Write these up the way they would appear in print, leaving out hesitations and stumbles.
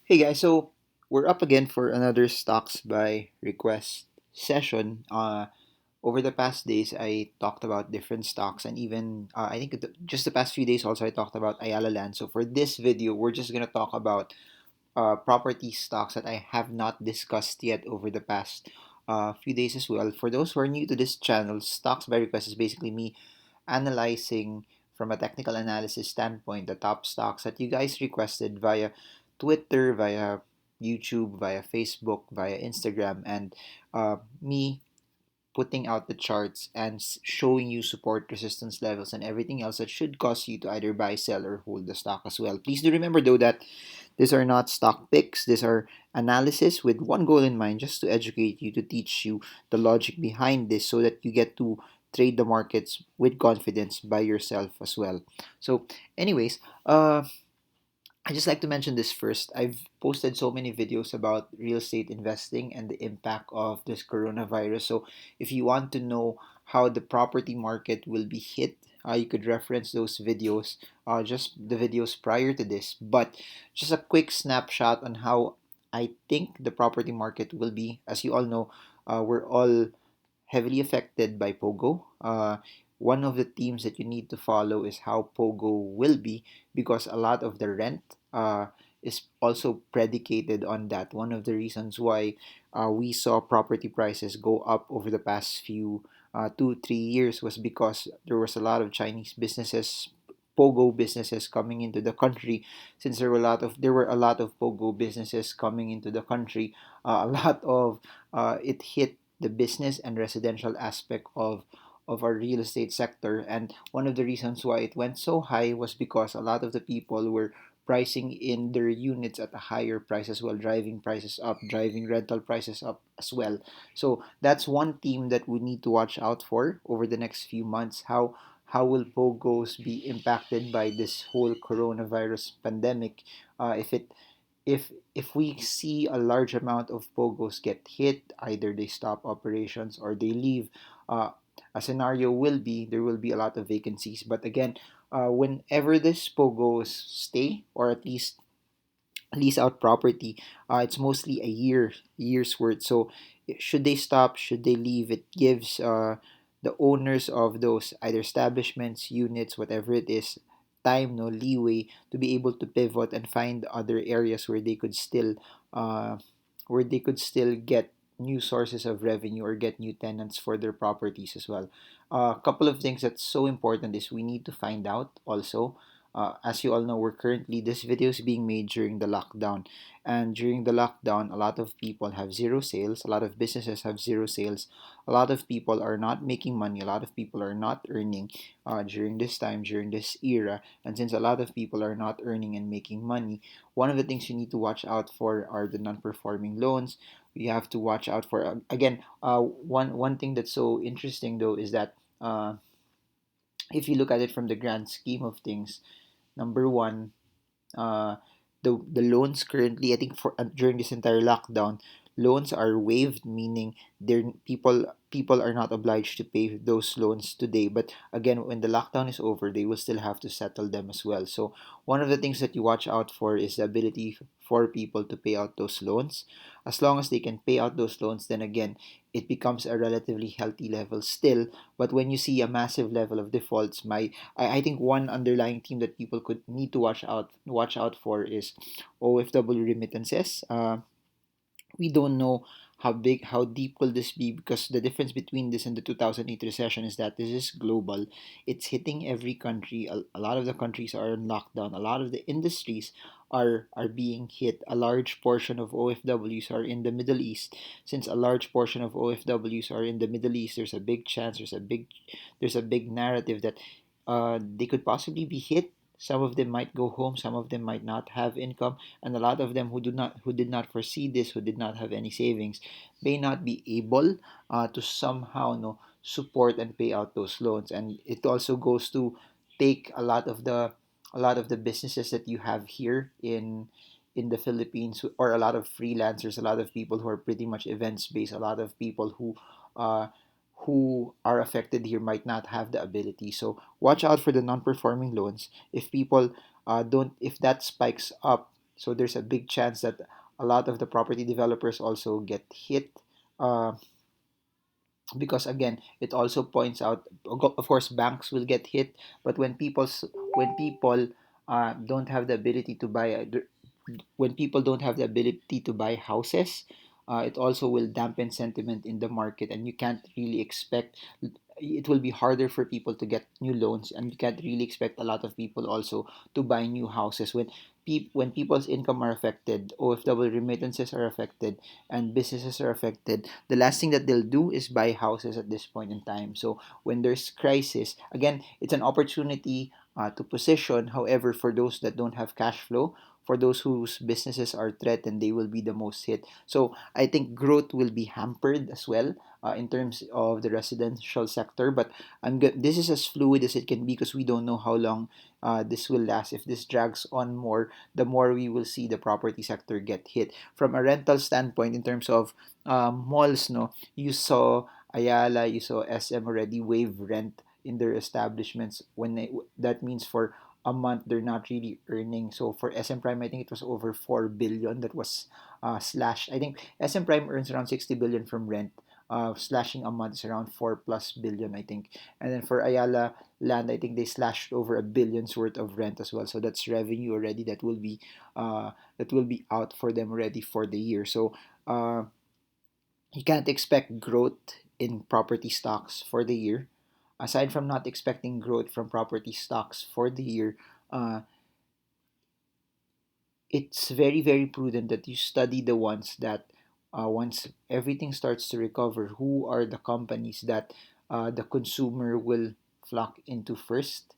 Hey guys, so we're up again for another stocks by request session. Over the past days, I talked about different stocks, and even I think just the past few days also I talked about Ayala Land. So for this video, we're just gonna talk about property stocks that I have not discussed yet over the past few days as well. For those who are new to this channel, stocks by request is basically me analyzing from a technical analysis standpoint the top stocks that you guys requested via Twitter, via YouTube, via Facebook, via Instagram, and me putting out the charts and showing you support resistance levels and everything else that should cause you to either buy, sell, or hold the stock as well. Please do remember though that these are not stock picks, these are analysis with one goal in mind, just to educate you, to teach you the logic behind this so that you get to trade the markets with confidence by yourself as well. So anyways, I just like to mention this first. I've posted so many videos about real estate investing and the impact of this coronavirus. So if you want to know how the property market will be hit, you could reference those videos, just the videos prior to this. But just a quick snapshot on how I think the property market will be. As you all know, we're all heavily affected by Pogo. One of the themes that you need to follow is how Pogo will be, because a lot of the rent is also predicated on that. One of the reasons why we saw property prices go up over the past few 2 3 years was because there was a lot of Chinese businesses, Pogo businesses coming into the country. Since there were a lot of Pogo businesses coming into the country, a lot of it hit the business and residential aspect of our real estate sector. And one of the reasons why it went so high was because a lot of the people were pricing in their units at a higher price as well, driving prices up, driving rental prices up as well. So that's one theme that we need to watch out for over the next few months. How will Pogos be impacted by this whole coronavirus pandemic? If we see a large amount of Pogos get hit, either they stop operations or they leave, uh, a scenario will be there will be a lot of vacancies. But again, whenever this Pogos stay or at least lease out property, it's mostly a year's worth. So should they stop, should they leave, it gives the owners of those either establishments, units, whatever it is, time, no leeway to be able to pivot and find other areas uh, where they could still get new sources of revenue or get new tenants for their properties as well. A couple of things that's so important is we need to find out also, as you all know, this video is being made during the lockdown. And during the lockdown, a lot of people have zero sales, a lot of businesses have zero sales, a lot of people are not making money, a lot of people are not earning during this time, during this era. And since a lot of people are not earning and making money, one of the things you need to watch out for are the non performing loans. You have to watch out for, again, one thing that's so interesting though is that. If you look at it from the grand scheme of things, number one, uh, the loans currently, I think for during this entire lockdown, loans are waived, meaning people are not obliged to pay those loans today. But again, when the lockdown is over, they will still have to settle them as well. So one of the things that you watch out for is the ability for people to pay out those loans. As long as they can pay out those loans, then again, it becomes a relatively healthy level still. But when you see a massive level of defaults, I think one underlying theme that people could need to watch out for is OFW remittances. We don't know how deep will this be, because the difference between this and the 2008 recession is that this is global. It's hitting every country. A lot of the countries are in lockdown. A lot of the industries are being hit. A large portion of OFWs are in the Middle East. Since a large portion of OFWs are in the Middle East, there's a big chance, there's a big narrative that they could possibly be hit. Some of them might go home, some of them might not have income, and a lot of them who did not foresee this, who did not have any savings, may not be able to somehow support and pay out those loans. And it also goes to take a lot of the businesses that you have here in the Philippines, or a lot of freelancers, a lot of people who are pretty much events based, a lot of people uh, who are affected here might not have the ability. So watch out for the non-performing loans. If people don't, if that spikes up, So there's a big chance that a lot of the property developers also get hit. Uh, because again, it also points out, of course, banks will get hit, but when people don't have the ability to buy when people don't have the ability to buy houses, it also will dampen sentiment in the market, and you can't really expect, it will be harder for people to get new loans, and you can't really expect a lot of people also to buy new houses when when people's income are affected, OFW remittances are affected, and businesses are affected. The last thing that they'll do is buy houses at this point in time. So when there's crisis, again, it's an opportunity to position. However, for those that don't have cash flow, for those whose businesses are threatened, they will be the most hit. So I think growth will be hampered as well in terms of the residential sector. But this is as fluid as it can be because we don't know how long this will last. If this drags on more, the more we will see the property sector get hit. From a rental standpoint, in terms of malls, no, you saw Ayala, you saw SM already waive rent in their establishments that means for a month they're not really earning. So for SM Prime, I think it was over 4 billion that was slashed. I think SM Prime earns around 60 billion from rent. Slashing a month is around 4 plus billion, I think. And then for Ayala Land, I think they slashed over a billion's worth of rent as well. So that's revenue already that will be out for them already for the year. So uh, you can't expect growth in property stocks for the year. Aside from not expecting growth from property stocks for the year, uh, it's very, very prudent that you study the ones that once everything starts to recover, who are the companies that the consumer will flock into first,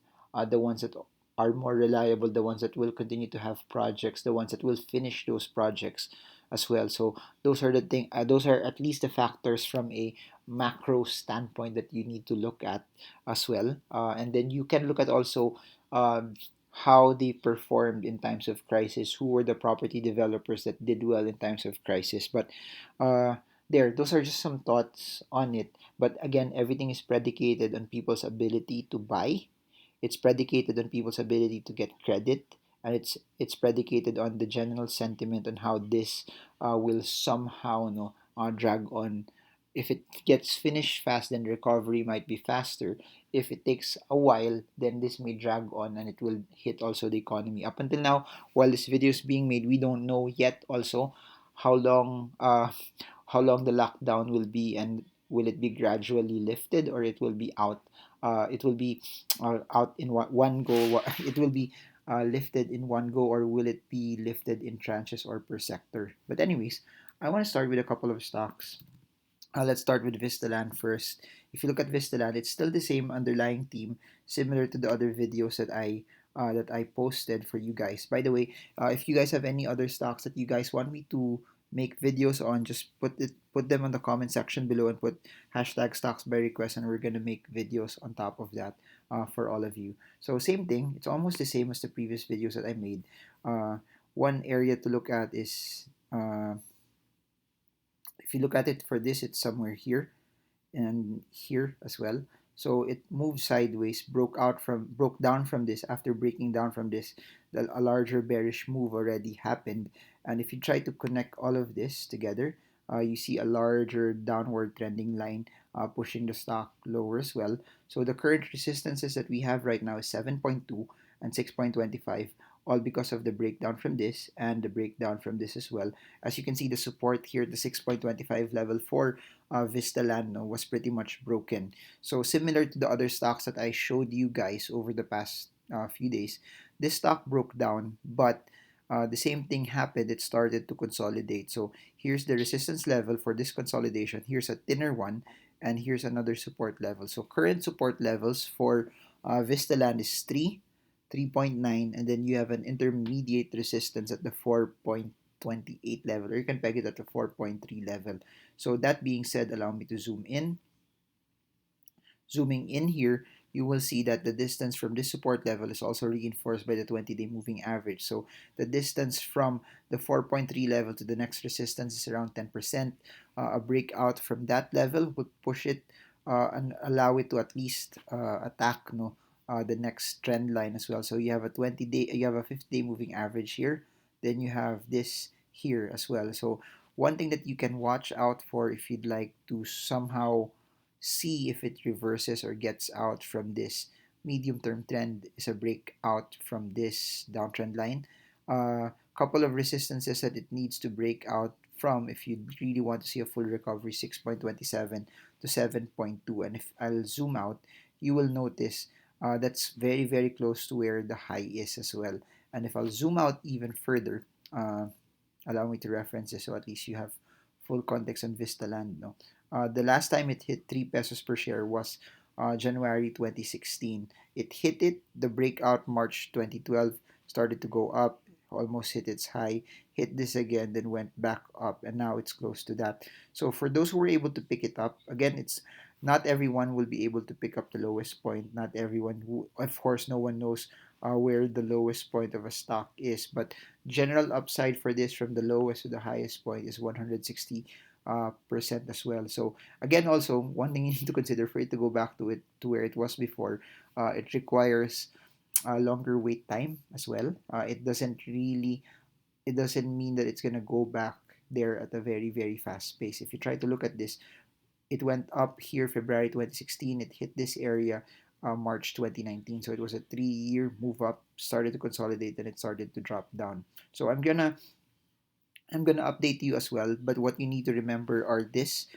the ones that are more reliable, the ones that will continue to have projects, the ones that will finish those projects as well. So those are the thing. Those are at least the factors from a macro standpoint that you need to look at as well. And then you can look at also um, how they performed in times of crisis, who were the property developers that did well in times of crisis. But uh, those are just some thoughts on it. But again, everything is predicated on people's ability to buy. It's predicated on people's ability to get credit, and it's predicated on the general sentiment on how this will somehow no drag on. If it gets finished fast, then recovery might be faster. If it takes a while, then this may drag on and it will hit also the economy. Up until now, while this video is being made, we don't know yet also how long how long the lockdown will be, and will it be gradually lifted, or it will be out it will be out in one go. It will be lifted in one go, or will it be lifted in tranches or per sector? But anyways, I want to start with a couple of stocks. Let's start with Vistaland first. If you look at Vistaland, it's still the same underlying theme, similar to the other videos that I posted for you guys. By the way, if you guys have any other stocks that you guys want me to make videos on, just put them on the comment section below and put hashtag stocks by request, and we're gonna make videos on top of that for all of you. So same thing. It's almost the same as the previous videos that I made. One area to look at is if you look at it for this, it's somewhere here and here as well. So it moved sideways, broke down from this. After breaking down from this, a larger bearish move already happened. And if you try to connect all of this together, you see a larger downward trending line pushing the stock lower as well. So the current resistances that we have right now is 7.2 and 6.25, all because of the breakdown from this and the breakdown from this as well. As you can see, the support here, the 6.25 level for Vistaland was pretty much broken. So similar to the other stocks that I showed you guys over the past few days, this stock broke down, but the same thing happened. It started to consolidate. So here's the resistance level for this consolidation. Here's a thinner one, and here's another support level. So current support levels for Vistaland is 3.9, and then you have an intermediate resistance at the 4.28 level, or you can peg it at the 4.3 level. So that being said, allow me to zoom in. Zooming in here, you will see that the distance from this support level is also reinforced by the 20-day moving average. So the distance from the 4.3 level to the next resistance is around 10%. A breakout from that level would push it and allow it to at least attack the next trend line as well. So you have a 20-day, you have a 50-day moving average here. Then you have this here as well. So one thing that you can watch out for if you'd like to somehow see if it reverses or gets out from this medium term trend is a breakout from this downtrend line. Couple of resistances that it needs to break out from if you really want to see a full recovery, 6.27 to 7.2. And if I'll zoom out, you will notice that's very, very close to where the high is as well. And if I'll zoom out even further, uh, allow me to reference this so at least you have full context on Vistaland. No, the last time it hit 3 pesos per share was January 2016. It hit it, the breakout March 2012 started to go up, almost hit its high, hit this again, then went back up, and now it's close to that. So for those who were able to pick it up, again, it's not everyone will be able to pick up the lowest point. Not everyone who, of course, no one knows where the lowest point of a stock is, but general upside for this from the lowest to the highest point is 160 percent as well. So again, also one thing you need to consider for it to go back to it to where it was before, it requires a longer wait time as well. It doesn't mean that it's gonna go back there at a very very fast pace. If you try to look at this, it went up here February 2016. It hit this area March 2019. So it was a 3 year move up, started to consolidate, and it started to drop down. So I'm gonna update you as well. But what you need to remember are this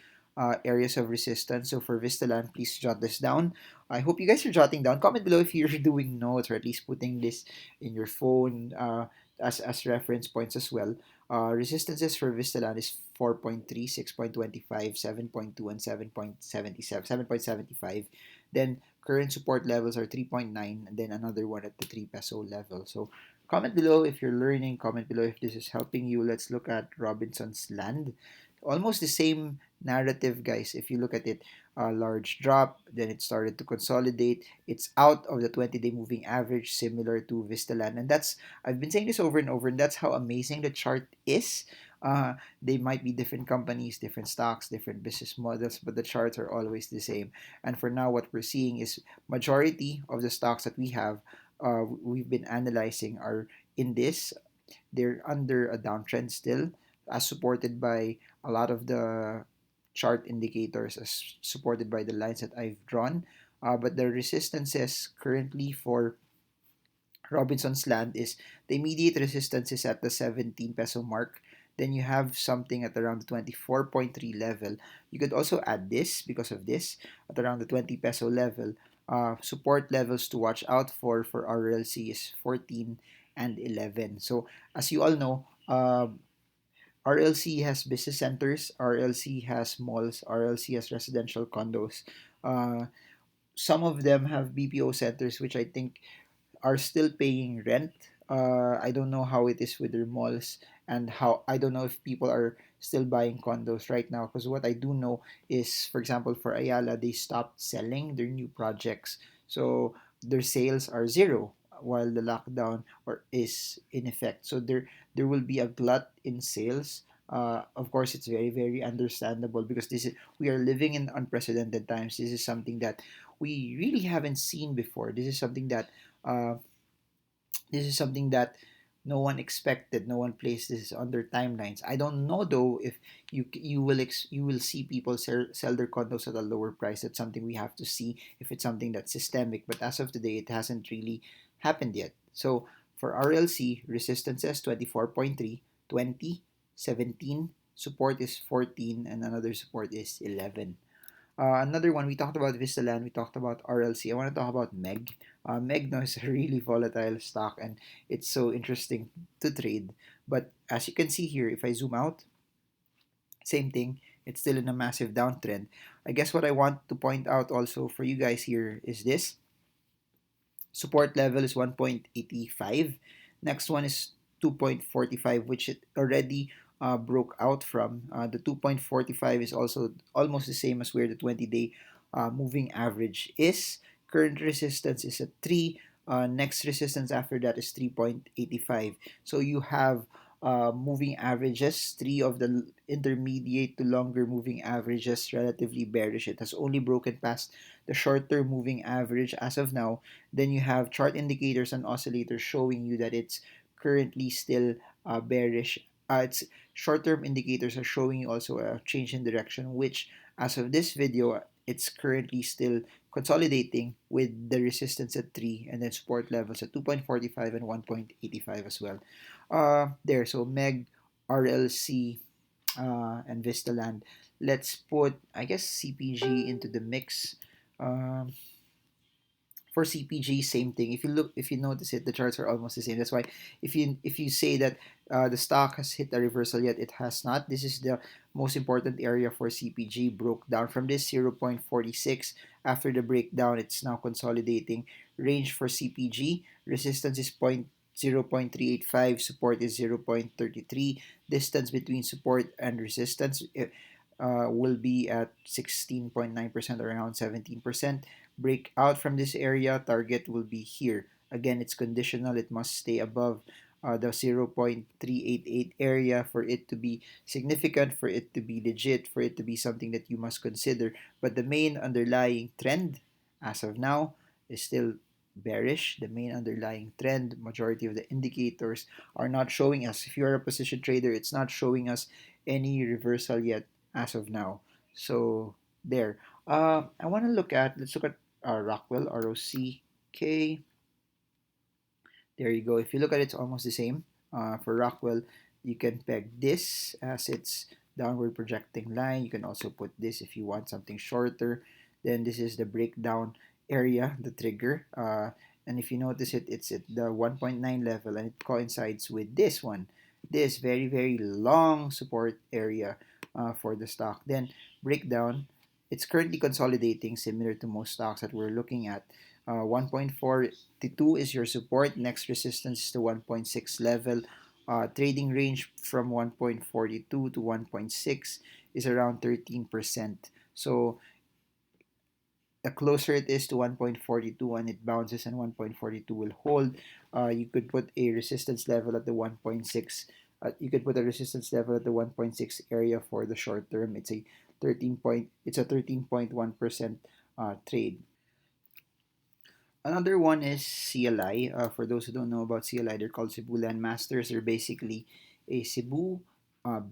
areas of resistance. So for Vistaland, please jot this down. I hope you guys are jotting down. Comment below if you're doing notes or at least putting this in your phone as reference points as well. Resistances for Vistaland is 4.3, 6.25, 7.2, and 7.77, 7.75. Then current support levels are 3.9, and then another one at the 3 peso level. So comment below if you're learning. Comment below if this is helping you. Let's look at Robinson's Land. Almost the same narrative, guys. If you look at it, a large drop, then it started to consolidate. It's out of the 20-day moving average, similar to Vistaland. And that's, I've been saying this over and over, and that's how amazing the chart is. They might be different companies, different stocks, different business models, but the charts are always the same. And for now, what we're seeing is majority of the stocks that we have, we've been analyzing are in this. They're under a downtrend still, as supported by a lot of the chart indicators, as supported by the lines that I've drawn. But the resistances currently for Robinson's Land is the immediate resistance is at the 17 peso mark. Then you have something at around the 24.3 level. You could also add this because of this at around the 20 peso level. Support levels to watch out for RLC is 14 and 11. So as you all know, RLC has business centers, RLC has malls, RLC has residential condos. Uh, some of them have BPO centers, which I think are still paying rent. I don't know how it is with their malls, and how I don't know if people are still buying condos right now. Because what I do know is, for example, for Ayala, they stopped selling their new projects, so their sales are zero while the lockdown or is in effect. So there will be a glut in sales. Of course, it's very very understandable because this is we are living in unprecedented times. This is something that we really haven't seen before. Uh, this is something that no one expected. No one placed this on their timelines. I don't know though if you will see people sell their condos at a lower price. That's something we have to see if it's something that's systemic. But as of today, it hasn't really happened yet. So for RLC, resistance is 24.3, 20, 17. Support is 14, and another support is 11. Another one, we talked about Vistaland, we talked about RLC. I want to talk about MEG. MEG now is a really volatile stock and it's so interesting to trade. But as you can see here, if I zoom out, same thing. It's still in a massive downtrend. I guess what I want to point out also for you guys here is this. Support level is 1.85. Next one is 2.45, which it already broke out from. The 2.45 is also almost the same as where the 20-day moving average is. Current resistance is at 3. Next resistance after that is 3.85. So you have moving averages, 3 of the intermediate to longer moving averages relatively bearish. It has only broken past the short-term moving average as of now. Then you have chart indicators and oscillators showing you that it's currently still bearish. Its short-term indicators are showing you also a change in direction, which as of this video, it's currently still consolidating with the resistance at 3 and then support levels at 2.45 and 1.85 as well. There, so MEG, RLC, and Vistaland. Let's put, I guess, CPG into the mix. Um, for CPG, same thing. If you notice it, the charts are almost the same. That's why if you say that the stock has hit a reversal yet, it has not. This is the most important area for CPG. Broke down from this 0.46. After the breakdown, it's now consolidating. Range for CPG, resistance is 0.385, support is 0.33. Distance between support and resistance will be at 16.9%, around 17%. Break out from this area, target will be here. Again, it's conditional. It must stay above the 0.388 area for it to be significant, for it to be legit, for it to be something that you must consider. But the main underlying trend as of now is still bearish. The main underlying trend, majority of the indicators are not showing us. If you're a position trader, it's not showing us any reversal yet as of now. So there. I want to let's look at Rockwell, ROCK. There you go. If you look at it, it's almost the same. For Rockwell, you can peg this as its downward projecting line. You can also put this if you want something shorter. Then this is the breakdown area, the trigger. And if you notice it, it's at the 1.9 level and it coincides with this one. This very, very long support area for the stock. Then breakdown, it's currently consolidating similar to most stocks that we're looking at. 1.42 is your support. Next resistance is the 1.6 level. Trading range from 1.42 to 1.6 is around 13%. So the closer it is to 1.42 and it bounces and 1.42 will hold, you could put a resistance level at the 1.6. You could put a resistance level at the 1.6 area for the short term. It's a 13.1% trade. Another one is CLI. For those who don't know about CLI, they're called Sabula and Masters. They're basically a Cebu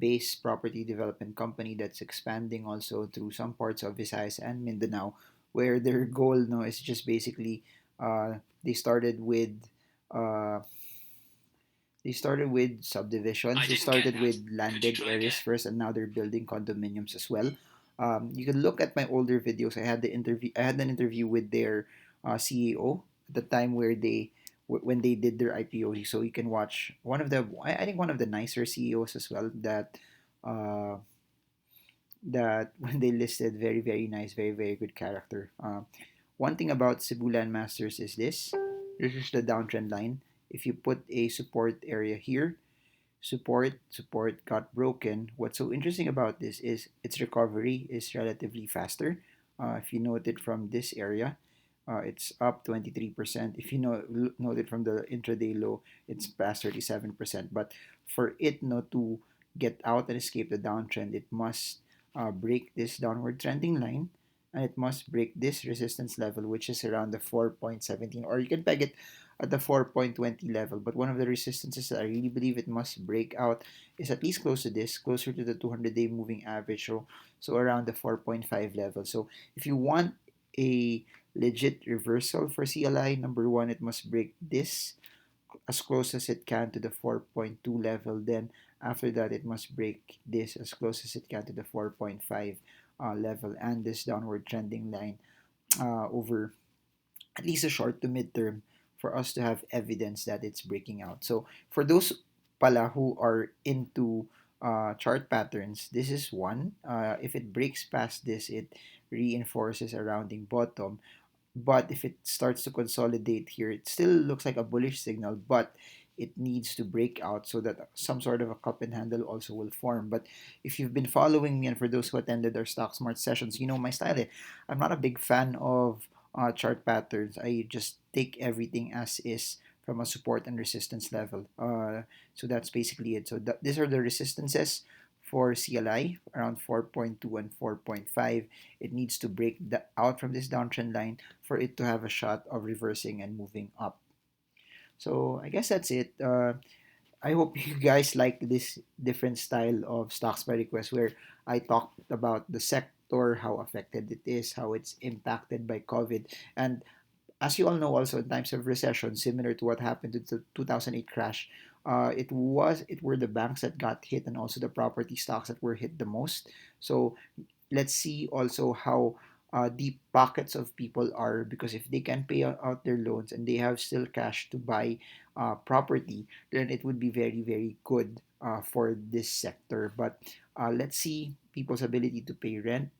based property development company that's expanding also through some parts of Visayas and Mindanao, where their goal no, is just basically they started with uh, subdivisions. They started with landed areas first, and now they're building condominiums as well. You can look at my older videos. I had the interview. I had an interview with their CEO at the time where when they did their IPO. So you can watch one of the I think one of the nicer CEOs as well uh, that when they listed, very very nice, very very good character. One thing about Cebulan Masters is this. This is the downtrend line. If you put a support area here, support got broken. What's so interesting about this is its recovery is relatively faster. If you note it from this area, it's up 23%. If you note it from the intraday low, it's past 37%. But for it not to get out and escape the downtrend, it must break this downward trending line, and it must break this resistance level, which is around the 4.17, or you can peg it at the 4.20 level. But one of the resistances that I really believe it must break out is at least close to this, closer to the 200-day moving average, so around the 4.5 level. So if you want a legit reversal for CLI, number one, it must break this as close as it can to the 4.2 level. Then after that, it must break this as close as it can to the 4.5 level, and this downward trending line over at least a short to midterm for us to have evidence that it's breaking out. So for those pala who are into chart patterns, this is one. If it breaks past this, it reinforces a rounding bottom. But if it starts to consolidate here, it still looks like a bullish signal, but it needs to break out so that some sort of a cup and handle also will form. But if you've been following me, and for those who attended our Stock Smart sessions, you know my style. I'm not a big fan of chart patterns. I just take everything as is from a support and resistance level. So that's basically it. So these are the resistances for CLI around 4.2 and 4.5. It needs to break out from this downtrend line for it to have a shot of reversing and moving up. So I guess that's it. I hope you guys like this different style of stocks by request where I talked about the sector, how affected it is, how it's impacted by COVID. And as you all know, also in times of recession, similar to what happened to the 2008 crash, it were the banks that got hit and also the property stocks that were hit the most. So let's see also how deep pockets of people are, because if they can pay out their loans and they have still cash to buy property, then it would be very, very good for this sector. But let's see people's ability to pay rent.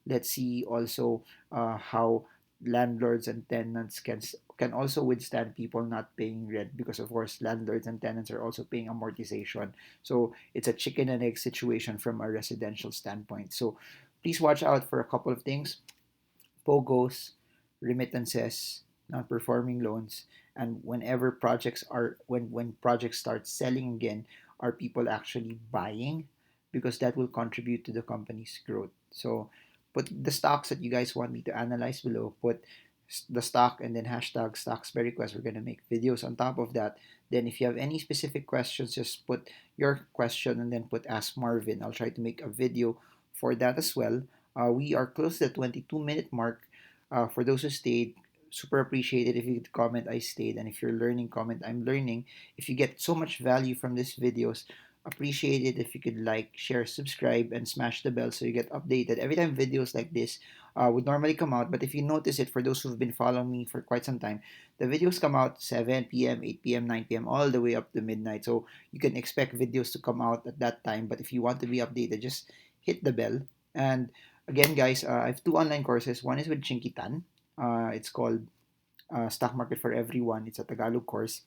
Let's see also how landlords and tenants can also withstand people not paying rent, because of course landlords and tenants are also paying amortization. So it's a chicken and egg situation from a residential standpoint. So please watch out for a couple of things: POGOs, remittances, non-performing loans, and when projects start selling again, are people actually buying? Because that will contribute to the company's growth. So put the stocks that you guys want me to analyze below. Put the stock and then hashtag stocks by request. We're gonna make videos on top of that. Then if you have any specific questions, just put your question and then put ask Marvin. I'll try to make a video for that as well. We are close to the 22-minute mark. For those who stayed, super appreciated if you could comment I stayed, and if you're learning, comment I'm learning. If you get so much value from these videos, appreciate it if you could like, share, subscribe, and smash the bell so you get updated every time videos like this would normally come out. But if you notice it, for those who've been following me for quite some time, the videos come out 7 p.m., 8 p.m., 9 p.m., all the way up to midnight. So you can expect videos to come out at that time. But if you want to be updated, just hit the bell. And again, guys, I have two online courses. One is with Chinkee Tan. It's called Stock Market for Everyone. It's a Tagalog course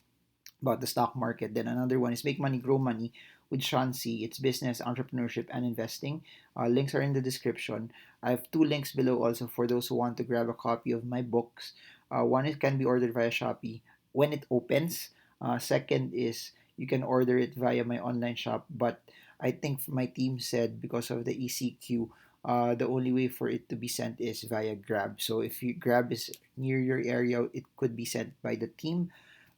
about the stock market. Then another one is Make Money, Grow Money with Sean Si. It's business, entrepreneurship, and investing. Links are in the description. I have two links below also for those who want to grab a copy of my books. One is can be ordered via Shopee when it opens. Second is you can order it via my online shop, but I think my team said because of the ECQ, the only way for it to be sent is via Grab. So if you Grab is near your area, it could be sent by the team.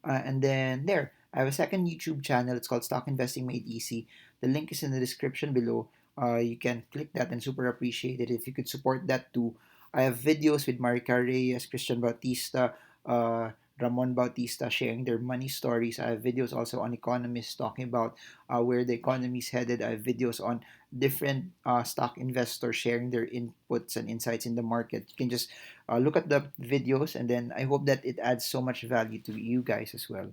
And then there, I have a second YouTube channel. It's called Stock Investing Made Easy. The link is in the description below. You can click that and super appreciate it if you could support that too. I have videos with Maricar Reyes, Christian Bautista, uh, Ramon Bautista sharing their money stories. I have videos also on economists talking about where the economy is headed. I have videos on different stock investors sharing their inputs and insights in the market. You can just look at the videos, and then I hope that it adds so much value to you guys as well.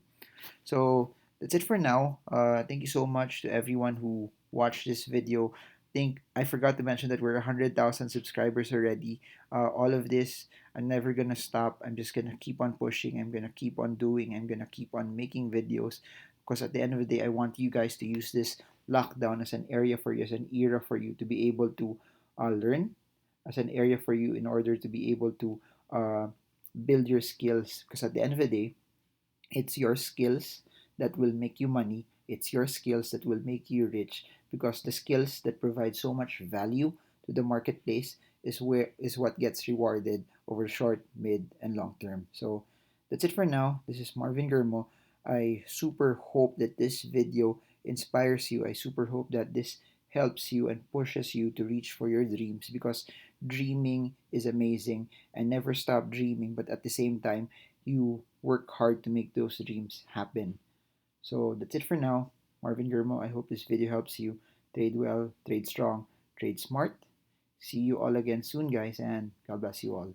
So that's it for now. Thank you so much to everyone who watched this video. Think I forgot to mention that we're 100,000 subscribers already. All of this, I'm never gonna stop. I'm just gonna keep on pushing. I'm gonna keep on doing. I'm gonna keep on making videos, because at the end of the day, I want you guys to use this lockdown as an area for you, as an era for you to be able to learn, as an area for you in order to be able to uh, build your skills. Because at the end of the day, it's your skills that will make you money. It's your skills that will make you rich, because the skills that provide so much value to the marketplace is what gets rewarded over short, mid, and long term. So that's it for now. This is Marvin Germo. I super hope that this video inspires you. I super hope that this helps you and pushes you to reach for your dreams, because dreaming is amazing, and never stop dreaming, but at the same time you work hard to make those dreams happen. So that's it for now. Marvin Germo, I hope this video helps you. Trade well, trade strong, trade smart. See you all again soon, guys, and God bless you all.